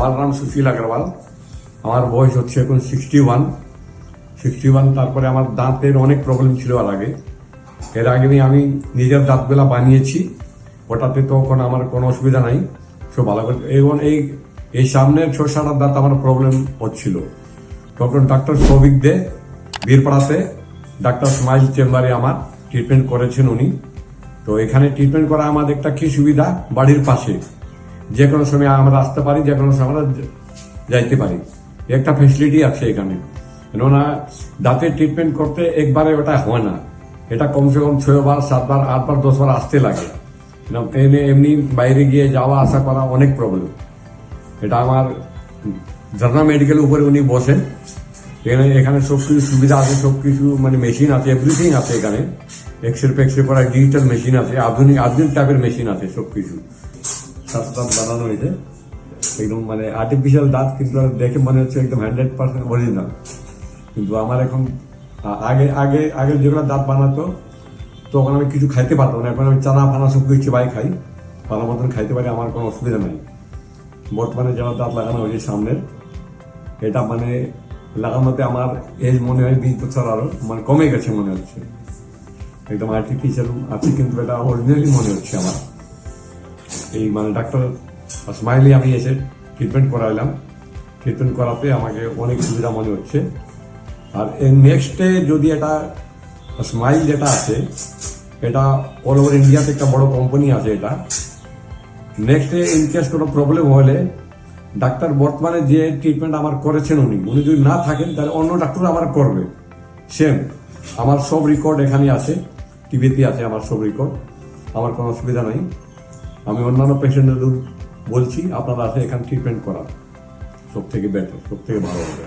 আমার নাম সুশীল আগরওয়াল। আমার বয়স হচ্ছে এখন 61। তারপরে আমার দাঁতের অনেক প্রবলেম ছিল আগে। এর আগে আমি নিজের দাঁতগুলা বানিয়েছি, ওটাতে তো এখন আমার কোনো অসুবিধা নাই, সব ভালো করে। এবং এই সামনের 6-7 দাঁত আমার প্রবলেম হচ্ছিল, তখন ডাক্তার সৌভিক দে বীরপাড়াতে ডাক্তার স্মাইল চেম্বারে আমার ট্রিটমেন্ট করেছেন উনি। তো এখানে ট্রিটমেন্ট করা আমাদের একটা কি সুবিধা, বাড়ির পাশে, যে কোনো সময় আমরা আসতে পারি, যে কোনো সময় আমরা যাইতে পারি, একটা ফেসিলিটি আছে এখানে। কেননা দাঁতের ট্রিটমেন্ট করতে একবারে ওটা হয় না, এটা কমসে কম 6 বার 7 বার 8 বার 10 বার আসতে লাগে। এমনি বাইরে গিয়ে যাওয়া আসা করা অনেক প্রবলেম। এটা আমার ঝর্ণা মেডিকেলের উপরে উনি বসেন। এখানে সব কিছু সুবিধা আছে, সব কিছু মানে মেশিন আছে, এভরিথিং আছে এখানে। এক্সরে করা ডিজিটাল মেশিন আছে, আধুনিক টাইপের মেশিন আছে, সব কিছু দাঁত বানানো হয়েছে একদম মানে আর্টিফিশিয়াল দাঁত, কিন্তু দেখে মনে হচ্ছে একদম 100% অরিজিনাল। কিন্তু আমার এখন আগে যেগুলো দাঁত বানাতো তখন আমি কিছু খাইতে পারতাম না, এখন আমি চানা ফানা সব কিছু বাই খাই, ভালো মতন খাইতে পারি, আমার কোনো অসুবিধা নাই। বর্তমানে যারা দাঁত লাগানো হয়েছে সামনের, এটা মানে লাগানোতে আমার এজ মনে হয় 20 বছর আরো মানে কমে গেছে মনে হচ্ছে, একদম আর্টিফিশিয়াল আছে, কিন্তু এটা অরিজিনালি মনে হচ্ছে আমার। এই মানে ডাক্তার স্মাইলি আমি এসে ট্রিটমেন্ট করাইলাম, ট্রিটমেন্ট করাতে আমাকে অনেক সুবিধা মনে হচ্ছে। আর এর নেক্সটে যদি এটা স্মাইল যেটা আছে, এটা অল ওভার ইন্ডিয়াতে একটা বড় কোম্পানি আছে। এটা নেক্সটে ইনকেস কোনো প্রবলেম হলে ডাক্তার বর্তমানে যে ট্রিটমেন্ট আমার করেছেন উনি যদি না থাকেন, তাহলে অন্য ডাক্তার আমার করবে সেম। আমার সব রেকর্ড এখানে আছে, টিভিতে আছে আমার সব রেকর্ড, আমার কোনো অসুবিধা নাই। আমি অন্যান্য পেশেন্টদের বলছি আপনারা আছে এখানে ট্রিটমেন্ট করা, সব থেকে বেটার, সব থেকে ভালো হবে।